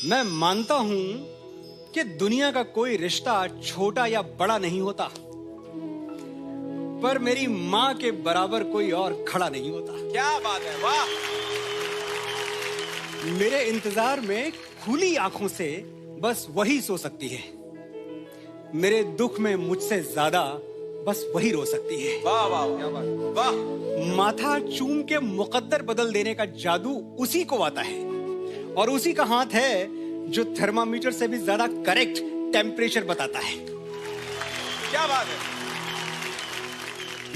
मैं मानता हूं कि दुनिया का कोई रिश्ता छोटा या बड़ा नहीं होता, पर मेरी मां के बराबर कोई और खड़ा नहीं होता। क्या बात है, वाह। मेरे इंतजार में खुली आंखों से बस वही सो सकती है। मेरे दुख में मुझसे ज्यादा बस वही रो सकती है। वाह वाह वाह। माथा चूम के मुकद्दर बदल देने का जादू उसी को आता है, और उसी का हाथ है जो थर्मामीटर से भी ज्यादा करेक्ट टेम्परेचर बताता है। क्या बात है।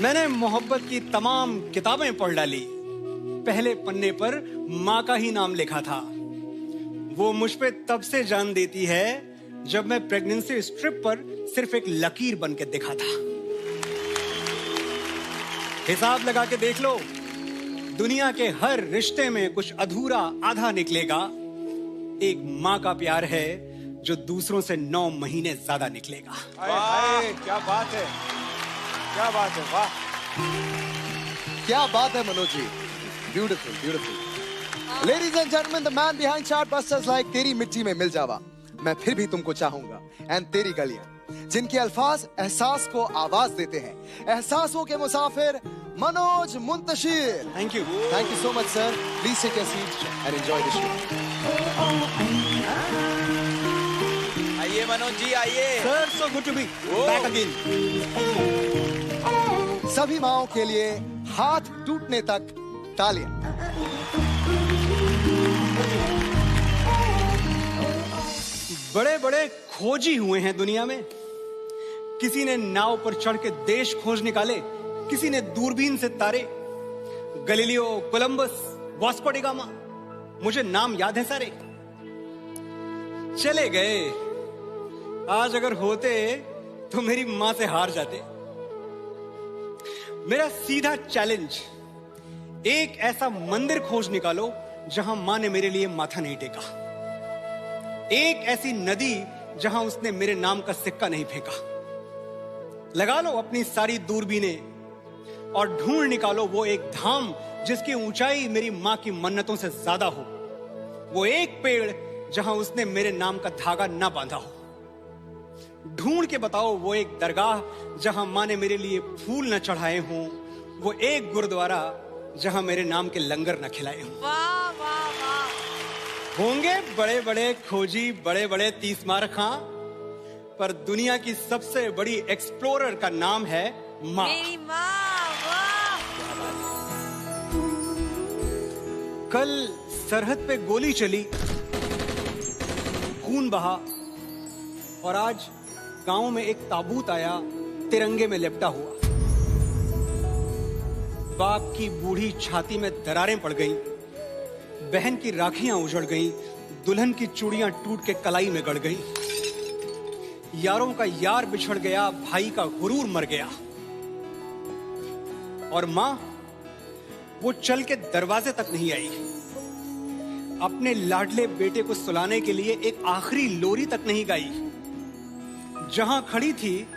मैंने मोहब्बत की तमाम किताबें पढ़ डाली, पहले पन्ने पर माँ का ही नाम लिखा था। वो मुझ पे तब से जान देती है जब मैं प्रेगनेंसी स्ट्रिप पर सिर्फ एक लकीर बन के दिखा था। हिसाब लगा के देख लो, दुनिया के हर रिश्ते में कुछ अधूरा आधा निकलेगा। एक माँ का प्यार है जो दूसरों से 9 महीने ज्यादा निकलेगा। क्या बात है, क्या बात है, वाह। क्या बात है Manoj ji, beautiful beautiful. Ladies and gentleman, the man behind chartbusters like Teri Mitti में मिल जावा, मैं फिर भी तुमको चाहूंगा, एंड तेरी गलियां, जिनके अल्फाज एहसास को आवाज देते हैं। एहसासों के मुसाफिर Manoj Muntashir. Thank you so much sir. Please take your seat and enjoy the show. आइए मनोज जी, आइए। Sir, so good to be back again. सभी माओं के लिए हाथ टूटने तक तालियां। बड़े बड़े खोजी हुए हैं दुनिया में। किसी ने नाव पर चढ़ के देश खोज निकाले, किसी ने दूरबीन से तारे। Galileo, Columbus, Vasco D gamma, मुझे नाम याद है सारे। चले गए। आज अगर होते तो मेरी मां से हार जाते। मेरा सीधा चैलेंज, एक ऐसा मंदिर खोज निकालो जहां मां ने मेरे लिए माथा नहीं टेका। एक ऐसी नदी जहां उसने मेरे नाम का सिक्का नहीं फेंका। लगा लो अपनी सारी दूरबीनें और ढूंढ निकालो वो एक धाम जिसकी ऊंचाई मेरी मां की मन्नतों से ज्यादा हो। वो एक पेड़ जहां उसने मेरे नाम का धागा ना बांधा हो। ढूंढ के बताओ वो एक दरगाह जहां मां ने मेरे लिए फूल न चढ़ाए हों। वो एक गुरुद्वारा जहां मेरे नाम के लंगर न खिलाए हों। वाह वाह वाह। होंगे बड़े बड़े खोजी, बड़े बड़े तीसमार खां, पर दुनिया की सबसे बड़ी एक्सप्लोरर का नाम है मां। मेरी माँ, वाह। कल सरहद पे गोली चली, खून बहा, और आज गांव में एक ताबूत आया तिरंगे में लिपटा हुआ। बाप की बूढ़ी छाती में दरारें पड़ गईं, बहन की राखियां उजड़ गईं, दुल्हन की चूड़ियां टूट के कलाई में गड़ गईं। यारों का यार बिछड़ गया, भाई का गुरूर मर गया। और मां, वो चल के दरवाजे तक नहीं आई। अपने लाडले बेटे को सुलाने के लिए एक आखिरी लोरी तक नहीं गाई। जहां खड़ी थी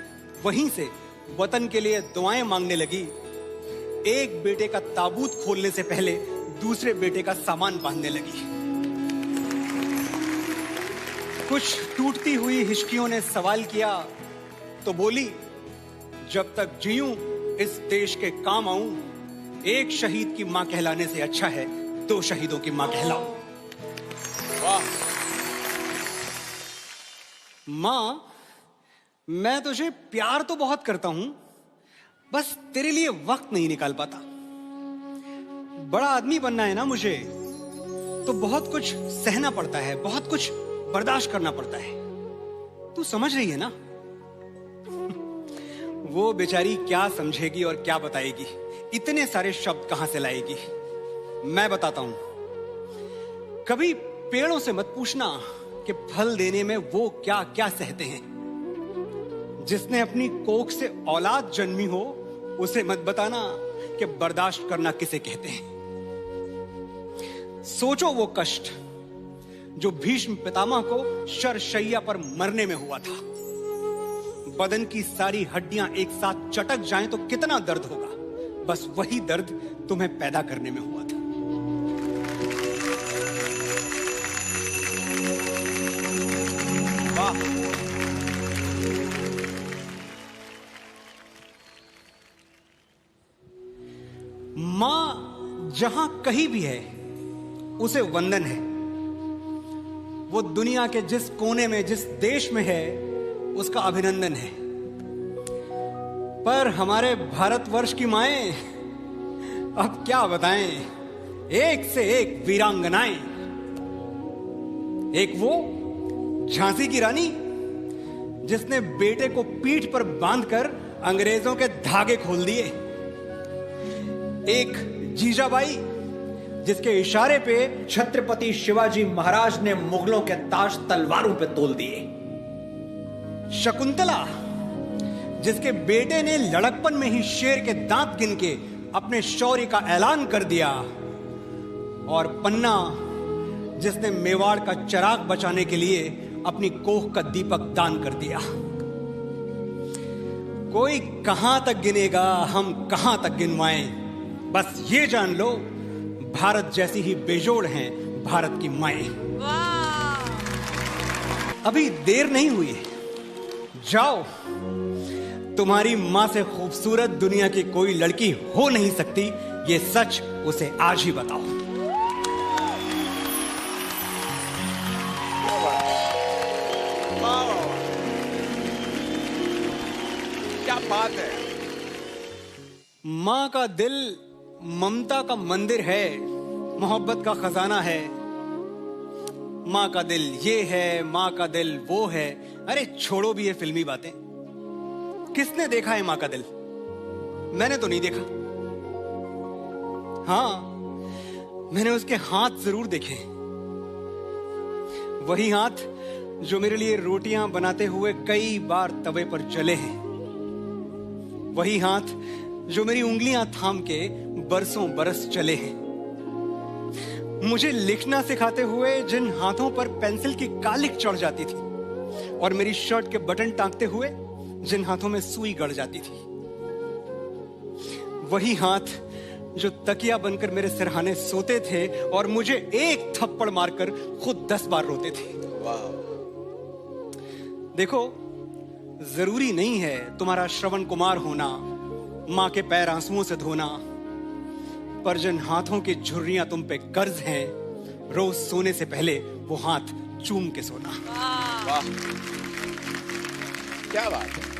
वहीं से वतन के लिए दुआएं मांगने लगी। एक बेटे का ताबूत खोलने से पहले दूसरे बेटे का सामान बांधने लगी। कुछ टूटती हुई हिचकियों ने सवाल किया तो बोली, जब तक जीऊं इस देश के काम आऊं, एक शहीद की मां कहलाने से अच्छा है 2 शहीदों की मां कहलाऊं। वाह। मां, मैं तुझे प्यार तो बहुत करता हूं, बस तेरे लिए वक्त नहीं निकाल पाता। बड़ा आदमी बनना है ना मुझे, तो बहुत कुछ सहना पड़ता है, बहुत कुछ बर्दाश्त करना पड़ता है। तू समझ रही है ना? वो बेचारी क्या समझेगी और क्या बताएगी, इतने सारे शब्द कहां से लाएगी। मैं बताता हूं। कभी पेड़ों से मत पूछना कि फल देने में वो क्या क्या सहते हैं। जिसने अपनी कोख से औलाद जन्मी हो, उसे मत बताना कि बर्दाश्त करना किसे कहते हैं। सोचो वो कष्ट जो भीष्म पितामह को शरशैया पर मरने में हुआ था। बदन की सारी हड्डियां एक साथ चटक जाएं तो कितना दर्द होगा। बस वही दर्द तुम्हें पैदा करने में हुआ था। वाह। मां जहां कहीं भी है उसे वंदन है। वो दुनिया के जिस कोने में, जिस देश में है, उसका अभिनंदन है। पर हमारे भारतवर्ष की माएं, अब क्या बताएं, एक से एक वीरांगनाएं। एक वो झांसी की रानी जिसने बेटे को पीठ पर बांधकर अंग्रेजों के धागे खोल दिए। एक जीजाबाई जिसके इशारे पे छत्रपति शिवाजी महाराज ने मुगलों के ताज तलवारों पे तोल दिए। शकुंतला जिसके बेटे ने लड़कपन में ही शेर के दांत गिन के अपने शौर्य का ऐलान कर दिया। और पन्ना जिसने मेवाड़ का चिराग बचाने के लिए अपनी कोख का दीपक दान कर दिया। कोई कहां तक गिनेगा, हम कहां तक गिनवाएं। बस ये जान लो, भारत जैसी ही बेजोड़ हैं भारत की माएं। वाह। अभी देर नहीं हुई है, जाओ। तुम्हारी मां से खूबसूरत दुनिया की कोई लड़की हो नहीं सकती, ये सच उसे आज ही बताओ। वाह, क्या बात है। मां का दिल ममता का मंदिर है, मोहब्बत का खजाना है। मां का दिल ये है, मां का दिल वो है। अरे छोड़ो भी ये फिल्मी बातें। किसने देखा है मां का दिल? मैंने तो नहीं देखा। हाँ, मैंने उसके हाथ जरूर देखे। वही हाथ जो मेरे लिए रोटियां बनाते हुए कई बार तवे पर जले हैं। वही हाथ जो मेरी उंगलियां थाम के बरसों बरस चले हैं। मुझे लिखना सिखाते हुए जिन हाथों पर पेंसिल की कालिक चढ़ जाती थी, और मेरी शर्ट के बटन टांगते हुए जिन हाथों में सुई गड़ जाती थी। वही हाथ जो तकिया बनकर मेरे सिरहाने सोते थे और मुझे एक थप्पड़ मारकर खुद 10 बार रोते थे। देखो, जरूरी नहीं है तुम्हारा श्रवण कुमार होना, मां के पैर आंसुओं से धोना, पर जिन हाथों की झुर्रियां तुम पे कर्ज हैं, रोज सोने से पहले वो हाथ चूम के सोना। वाह, क्या बात है।